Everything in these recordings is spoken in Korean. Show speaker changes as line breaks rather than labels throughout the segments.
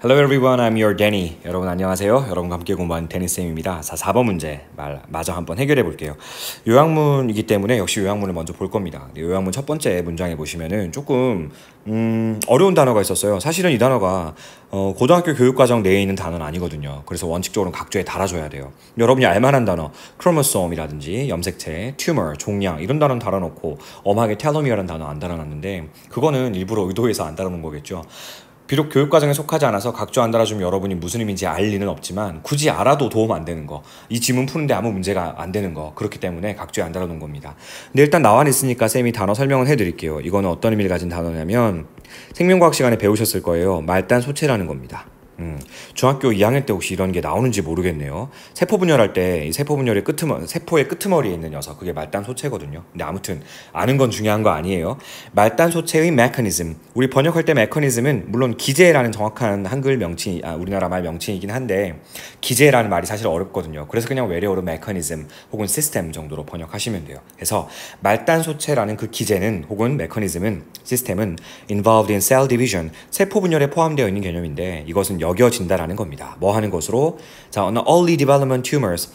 Hello everyone, I'm your Danny. 여러분 안녕하세요. 여러분과 함께 공부하는 데니쌤입니다. 자, 4번 문제 마저 한번 해결해 볼게요. 요약문이기 때문에 역시 요약문을 먼저 볼 겁니다. 요약문 첫 번째 문장에 보시면은 조금 어려운 단어가 있었어요. 사실은 이 단어가 고등학교 교육과정 내에 있는 단어는 아니거든요. 그래서 원칙적으로 각조에 달아줘야 돼요. 여러분이 알만한 단어, 크로모솜이라든지 염색체, 튜머, 종양 이런 단어는 달아놓고 엄하게 텔로미어라는 단어 안 달아놨는데 그거는 일부러 의도해서 안 달아놓은 거겠죠. 비록 교육과정에 속하지 않아서 각조 안 달아주면 여러분이 무슨 의미인지 알 리는 없지만 굳이 알아도 도움 안 되는 거, 이 지문 푸는데 아무 문제가 안 되는 거, 그렇기 때문에 각조에 안 달아놓은 겁니다. 근데 일단 나와 있으니까 쌤이 단어 설명을 해드릴게요. 이거는 어떤 의미를 가진 단어냐면 생명과학 시간에 배우셨을 거예요. 말단 소체라는 겁니다. 중학교 2학년 때 혹시 이런 게 나오는지 모르겠네요. 세포 분열할 때 이 세포 분열의 세포의 끄트머리에 있는 녀석, 그게 말단 소체거든요. 근데 아무튼 아는 건 중요한 거 아니에요. 말단 소체의 메커니즘, 우리 번역할 때 메커니즘은 물론 기제라는 정확한 한글 명칭, 우리나라 말 명칭이긴 한데 기제라는 말이 사실 어렵거든요. 그래서 그냥 외래어로 메커니즘 혹은 시스템 정도로 번역하시면 돼요. 그래서 말단 소체라는 그 기제는 혹은 메커니즘은, 시스템은 involved in cell division, 세포 분열에 포함되어 있는 개념인데 이것은 여겨진다라는 겁니다. 뭐 하는 것으로? 자, on early development tumors.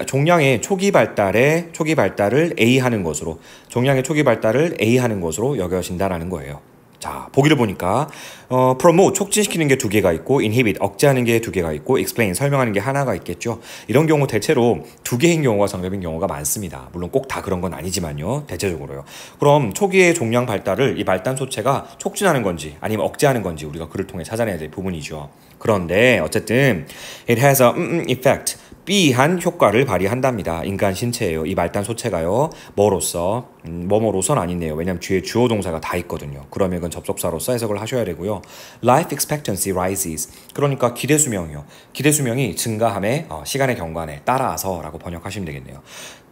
종양의 초기 발달을 A하는 것으로, 종양의 초기 발달을 A하는 것으로 여겨진다라는 거예요. 자, 보기를 보니까 promote, 촉진시키는 게 두 개가 있고 inhibit, 억제하는 게 두 개가 있고 explain, 설명하는 게 하나가 있겠죠. 이런 경우 대체로 두 개인 경우가 정답인 경우가 많습니다. 물론 꼭 다 그런 건 아니지만요. 대체적으로요. 그럼 초기의 종양 발달을 이 말단 소체가 촉진하는 건지 아니면 억제하는 건지 우리가 글을 통해 찾아내야 될 부분이죠. 그런데 어쨌든 it has a effect, B한 효과를 발휘한답니다. 인간 신체예요. 이 말단 소체가요. 뭐로서? 뭐뭐로선 아니네요. 왜냐면 뒤에 주어 동사가 다 있거든요. 그러면 이건 접속사로서 해석을 하셔야 되고요. Life expectancy rises. 그러니까 기대 수명이요. 기대 수명이 증가함에 시간의 경관에 따라서라고 번역하시면 되겠네요.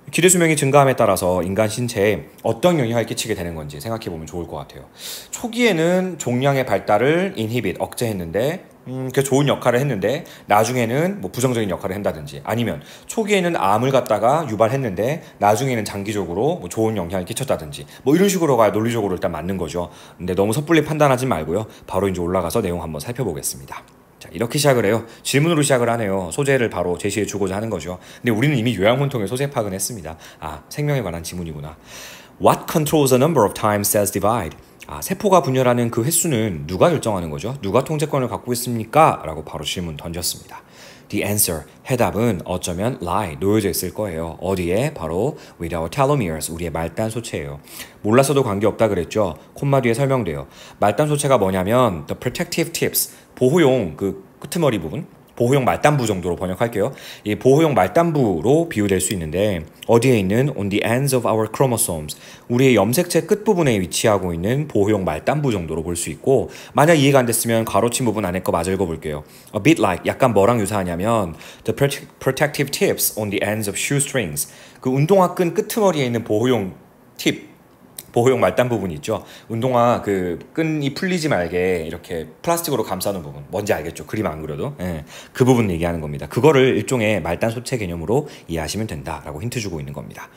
기대 수명이 증가함에 따라서 인간 신체에 어떤 영향을 끼치게 되는 건지 생각해 보면 좋을 것 같아요. 초기에는 종양의 발달을 inhibit, 억제했는데 그 좋은 역할을 했는데 나중에는 뭐 부정적인 역할을 한다든지 아니면 초기에는 암을 갖다가 유발했는데 나중에는 장기적으로 뭐 좋은 영향을 끼쳤다든지 뭐 이런 식으로가 논리적으로 일단 맞는 거죠. 근데 너무 섣불리 판단하지 말고요. 바로 이제 올라가서 내용 한번 살펴보겠습니다. 자, 이렇게 시작을 해요. 질문으로 시작을 하네요. 소재를 바로 제시해 주고자 하는 거죠. 근데 우리는 이미 요약문 통해 소재 파악은 했습니다. 생명에 관한 지문이구나. What controls the number of times cells divide? 세포가 분열하는 그 횟수는 누가 결정하는 거죠? 누가 통제권을 갖고 있습니까? 라고 바로 질문 던졌습니다. The answer, 해답은 어쩌면 lie, 놓여져 있을 거예요. 어디에? 바로 with our telomeres, 우리의 말단 소체예요. 몰랐어도 관계없다 그랬죠? 콤마 뒤에 설명돼요. 말단 소체가 뭐냐면 the protective tips, 보호용 그 끄트머리 부분, 보호용 말단부 정도로 번역할게요. 이 보호용 말단부로 비유될 수 있는데 어디에 있는 on the ends of our chromosomes, 우리의 염색체 끝부분에 위치하고 있는 보호용 말단부 정도로 볼 수 있고, 만약 이해가 안 됐으면 가로친 부분 안에 거 마저 읽어볼게요. A bit like, 약간 뭐랑 유사하냐면 the protective tips on the ends of shoestrings, 그 운동화 끈 끄트머리에 있는 보호용 팁, 보호용 말단 부분 있죠. 운동화 그 끈이 풀리지 말게 이렇게 플라스틱으로 감싸는 부분, 뭔지 알겠죠? 그림 안 그려도. 그 부분 얘기하는 겁니다. 그거를 일종의 말단 소체 개념으로 이해하시면 된다라고 힌트 주고 있는 겁니다.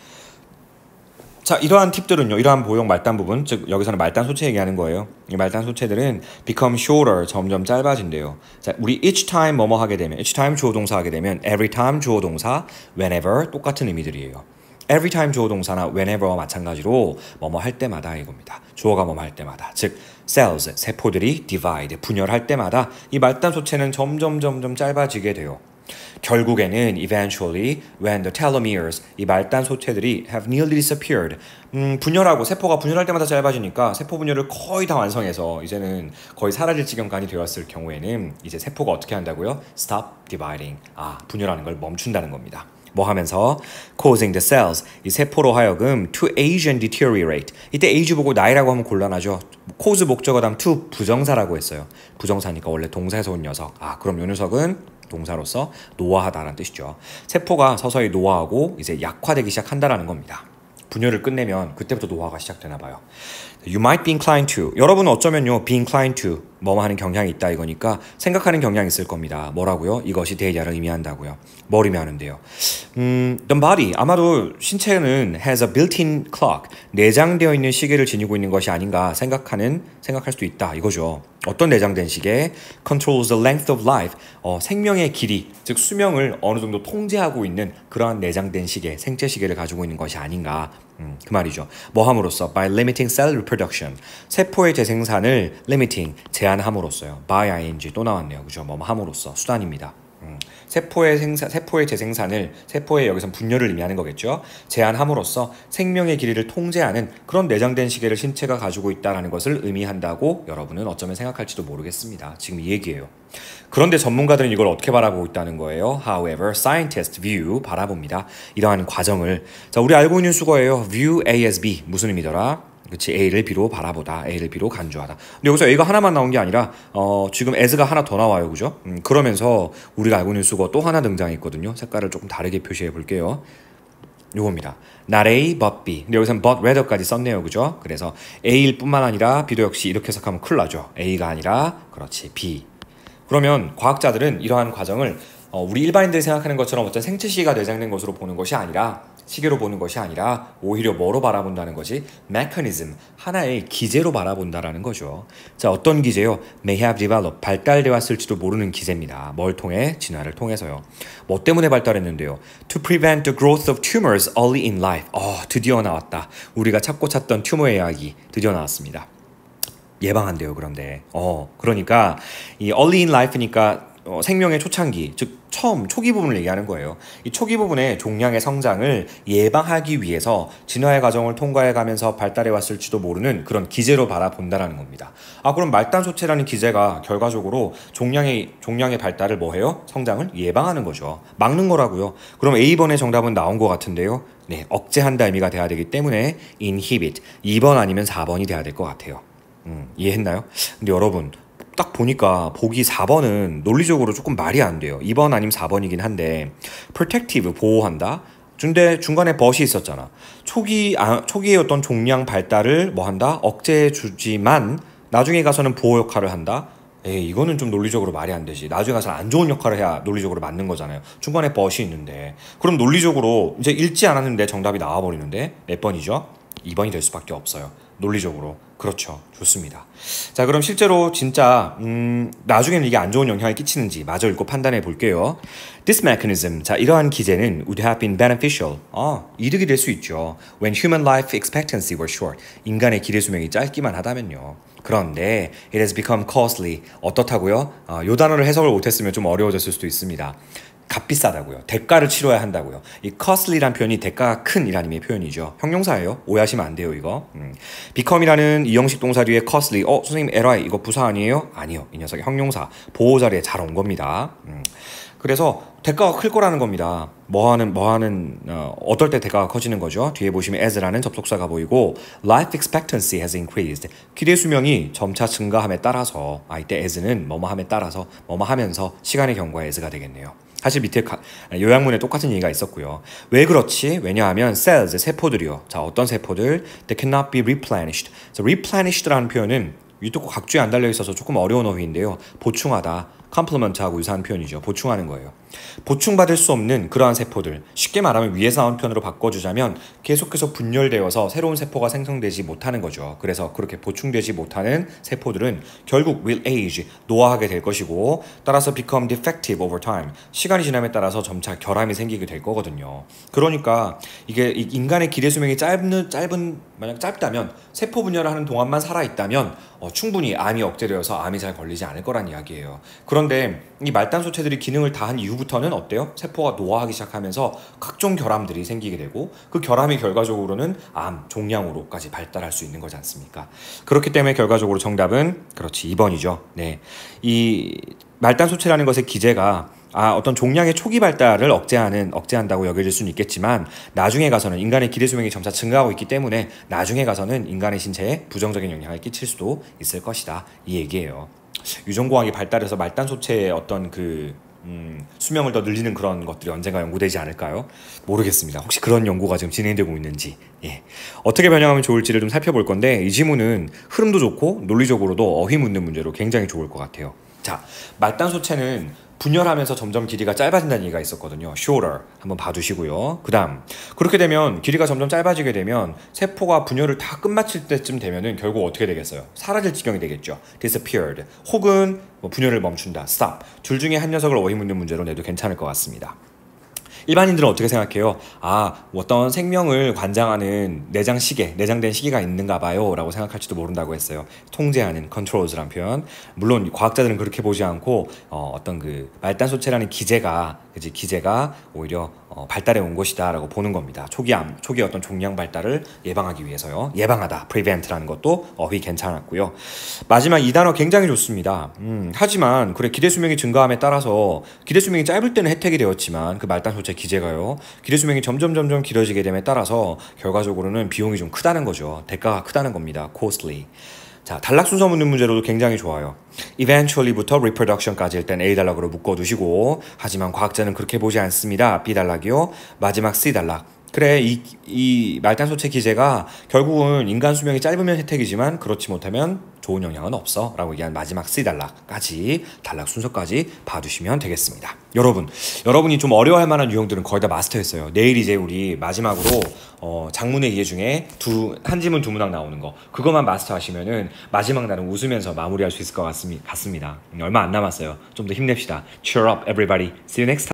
자, 이러한 팁들은요, 이러한 보호용 말단 부분, 즉 여기서는 말단 소체 얘기하는 거예요. 이 말단 소체들은 become shorter, 점점 짧아진대요. 자, 우리 each time 뭐뭐 하게 되면, each time 주어 동사 하게 되면 every time 주어 동사, whenever 똑같은 의미들이에요. every time 주어 동사나 whenever와 마찬가지로 뭐뭐 할 때마다 이겁니다. 주어가 뭐뭐 할 때마다, 즉 cells, 세포들이 divide, 분열할 때마다 이 말단 소체는 점점 짧아지게 돼요. 결국에는 eventually when the telomeres, 이 말단 소체들이 have nearly disappeared, 분열하고 세포가 분열할 때마다 짧아지니까 세포 분열을 거의 다 완성해서 이제는 거의 사라질 지경까지 되었을 경우에는 이제 세포가 어떻게 한다고요? stop dividing, 분열하는 걸 멈춘다는 겁니다. 뭐 하면서 causing the cells, 이 세포로 하여금 to age and deteriorate. 이때 age 보고 나이라고 하면 곤란하죠. cause 목적어 다음 to 부정사라고 했어요. 부정사니까 원래 동사에서 온 녀석. 그럼 이 녀석은 동사로서 노화하다라는 뜻이죠. 세포가 서서히 노화하고 이제 약화되기 시작한다라는 겁니다. 분열을 끝내면 그때부터 노화가 시작되나 봐요. You might be inclined to. 여러분은 어쩌면요 be inclined to, 뭐뭐 하는 경향이 있다 이거니까 생각하는 경향이 있을 겁니다. 뭐라고요? 이것이 대야를 의미한다고요. 뭘 의미하는데요? The body, 아마도 신체는 has a built-in clock, 내장되어 있는 시계를 지니고 있는 것이 아닌가 생각할 수도 있다 이거죠. 어떤 내장된 시계? Controls the length of life, 생명의 길이, 즉 수명을 어느 정도 통제하고 있는 그러한 내장된 시계, 생체 시계를 가지고 있는 것이 아닌가. 그 말이죠. 뭐 함으로써? By limiting cell reproduction. 세포의 재생산을 limiting, 제한함으로써요. By ing 또 나왔네요. 그죠? 뭐 함으로써 수단입니다. 세포의 재생산을, 세포의 여기서 분열을 의미하는 거겠죠. 제한함으로써 생명의 길이를 통제하는 그런 내장된 시계를 신체가 가지고 있다는 것을 의미한다고 여러분은 어쩌면 생각할지도 모르겠습니다. 지금 이 얘기예요. 그런데 전문가들은 이걸 어떻게 바라보고 있다는 거예요. However, scientists view, 바라봅니다. 이러한 과정을. 자, 우리 알고 있는 수거예요. View A as B. 무슨 의미더라? 그렇지, A를 B로 바라보다, A를 B로 간주하다. 근데 여기서 A가 하나만 나온 게 아니라 지금 as가 하나 더 나와요, 그죠? 그러면서 우리가 알고 있는 수거 또 하나 등장했거든요. 색깔을 조금 다르게 표시해 볼게요. 요겁니다. Not A, but B. 근데 여기서는 but rather까지 썼네요, 그죠? 그래서 A일 뿐만 아니라 B도 역시 이렇게 해석하면 큰일 나죠. A가 아니라, 그렇지, B. 그러면 과학자들은 이러한 과정을 우리 일반인들이 생각하는 것처럼 어떤 생체 시계가 내장된 것으로 보는 것이 아니라, 시계로 보는 것이 아니라 오히려 뭐로 바라본다는 거지? mechanism, 하나의 기제로 바라본다라는 거죠. 자, 어떤 기제요? may have developed, 발달되어 왔을지도 모르는 기제입니다. 뭘 통해? 진화를 통해서요. 뭐 때문에 발달했는데요? to prevent the growth of tumors early in life. 드디어 나왔다. 우리가 찾고 찾던 튜머의 이야기 드디어 나왔습니다. 예방한대요. 그런데 그러니까 이 early in life니까 생명의 초창기, 즉 처음 초기 부분을 얘기하는 거예요. 이 초기 부분의 종양의 성장을 예방하기 위해서 진화의 과정을 통과해 가면서 발달해 왔을지도 모르는 그런 기제로 바라본다라는 겁니다. 그럼 말단소체라는 기제가 결과적으로 종양의 발달을 뭐해요? 성장을 예방하는 거죠. 막는 거라고요. 그럼 A번의 정답은 나온 것 같은데요. 네, 억제한다 의미가 돼야 되기 때문에 inhibit, 2번 아니면 4번이 돼야 될 것 같아요. 이해했나요? 근데 여러분 딱 보니까 보기 4번은 논리적으로 조금 말이 안 돼요. 2번 아니면 4번이긴 한데 protective, 보호한다. 근데 중간에 but이 있었잖아. 초기의 어떤 종양 발달을 뭐 한다? 억제해 주지만 나중에 가서는 보호 역할을 한다. 이거는 좀 논리적으로 말이 안 되지. 나중에 가서 안 좋은 역할을 해야 논리적으로 맞는 거잖아요. 중간에 but이 있는데 그럼 논리적으로 이제 읽지 않았는데 정답이 나와버리는데 몇 번이죠? 2번이 될 수밖에 없어요. 논리적으로. 그렇죠. 좋습니다. 자, 그럼 실제로 진짜 나중에는 이게 안 좋은 영향을 끼치는지 마저 읽고 판단해 볼게요. This mechanism, 자, 이러한 기제는 would have been beneficial. 이득이 될 수 있죠. When human life expectancy were short. 인간의 기대 수명이 짧기만 하다면요. 그런데 it has become costly. 어떻다고요? 요 단어를 해석을 못했으면 좀 어려워졌을 수도 있습니다. 값비싸다고요. 대가를 치러야 한다고요. 이 costly란 표현이 대가가 큰 이라는 의미의 표현이죠. 형용사예요. 오해하시면 안 돼요, 이거. become이라는 이형식 동사 뒤에 costly. 선생님 에라이 이거 부사 아니에요? 아니요. 이 녀석이 형용사. 보호 자리에 잘 온 겁니다. 그래서 대가가 클 거라는 겁니다. 어떨 때 대가가 커지는 거죠? 뒤에 보시면 as라는 접속사가 보이고 life expectancy has increased. 기대 수명이 점차 증가함에 따라서 이때 as는 뭐뭐함에 따라서 뭐뭐하면서 시간의 경과에 as가 되겠네요. 사실 밑에 요약문에 똑같은 얘기가 있었고요. 왜 그렇지? 왜냐하면 cells, 세포들이요. 자, 어떤 세포들? They cannot be replenished. replenished라는 표현은 위도 각주에 안 달려 있어서 조금 어려운 어휘인데요. 보충하다, complement하고 유사한 표현이죠. 보충하는 거예요. 보충받을 수 없는 그러한 세포들, 쉽게 말하면 위에서 나온 표현으로 바꿔주자면 계속해서 분열되어서 새로운 세포가 생성되지 못하는 거죠. 그래서 그렇게 보충되지 못하는 세포들은 결국 will age, 노화하게 될 것이고 따라서 become defective over time, 시간이 지남에 따라서 점차 결함이 생기게 될 거거든요. 그러니까 이게 인간의 기대 수명이 만약 짧다면 세포 분열을 하는 동안만 살아있다면 충분히 암이 억제되어서 암이 잘 걸리지 않을 거란 이야기예요. 그런데 이 말단소체들이 기능을 다한 이후부터는 어때요? 세포가 노화하기 시작하면서 각종 결함들이 생기게 되고 그 결함이 결과적으로는 암, 종양으로까지 발달할 수 있는 거지 않습니까? 그렇기 때문에 결과적으로 정답은 그렇지 2번이죠. 네, 이 말단소체라는 것의 기제가 어떤 종양의 초기 발달을 억제한다고 여겨질 수는 있겠지만 나중에 가서는 인간의 기대 수명이 점차 증가하고 있기 때문에 나중에 가서는 인간의 신체에 부정적인 영향을 끼칠 수도 있을 것이다. 이 얘기예요. 유전공학이 발달해서 말단소체의 어떤 그 수명을 더 늘리는 그런 것들이 언젠가 연구되지 않을까요? 모르겠습니다. 혹시 그런 연구가 지금 진행되고 있는지. 예. 어떻게 변형하면 좋을지를 좀 살펴볼 건데 이 지문은 흐름도 좋고 논리적으로도 어휘 묻는 문제로 굉장히 좋을 것 같아요. 자, 말단 소체는 분열하면서 점점 길이가 짧아진다는 얘기가 있었거든요. shorter 한번 봐두시고요. 그 다음 그렇게 되면 길이가 점점 짧아지게 되면 세포가 분열을 다 끝마칠 때쯤 되면은 결국 어떻게 되겠어요? 사라질 지경이 되겠죠. disappeared 혹은 뭐 분열을 멈춘다. stop 둘 중에 한 녀석을 어휘 묻는 문제로 내도 괜찮을 것 같습니다. 일반인들은 어떻게 생각해요? 아, 어떤 생명을 관장하는 내장된 시계가 있는가 봐요 라고 생각할지도 모른다고 했어요. 통제하는 controls란 표현. 물론 과학자들은 그렇게 보지 않고 어떤 그 말단소체라는 기제가 오히려 발달해 온 것이다 라고 보는 겁니다. 초기 어떤 종양 발달을 예방하기 위해서요. 예방하다, prevent라는 것도 어휘 괜찮았고요. 마지막 이 단어 굉장히 좋습니다. 하지만 그래 기대 수명이 증가함에 따라서 기대 수명이 짧을 때는 혜택이 되었지만 그 말단 소체 기제가요. 기대 수명이 점점 길어지게 됨에 따라서 결과적으로는 비용이 좀 크다는 거죠. 대가가 크다는 겁니다. costly. 자, 단락 순서 묻는 문제로도 굉장히 좋아요. eventually부터 reproduction까지 일단 A 단락으로 묶어두시고 하지만 과학자는 그렇게 보지 않습니다. B 단락이요. 마지막 C 단락. 그래 이 말단 소체 기제가 결국은 인간 수명이 짧으면 혜택이지만 그렇지 못하면 좋은 영향은 없어 라고 얘기한 마지막 C 단락까지 단락 순서까지 봐두시면 되겠습니다. 여러분이 좀 어려워할 만한 유형들은 거의 다 마스터했어요. 내일 이제 우리 마지막으로 장문의 이해 중에 한 지문 두 문항 나오는 거 그것만 마스터하시면은 마지막 날은 웃으면서 마무리할 수 있을 것 같습니다. 얼마 안 남았어요. 좀 더 힘냅시다. Cheer up everybody. See you next time.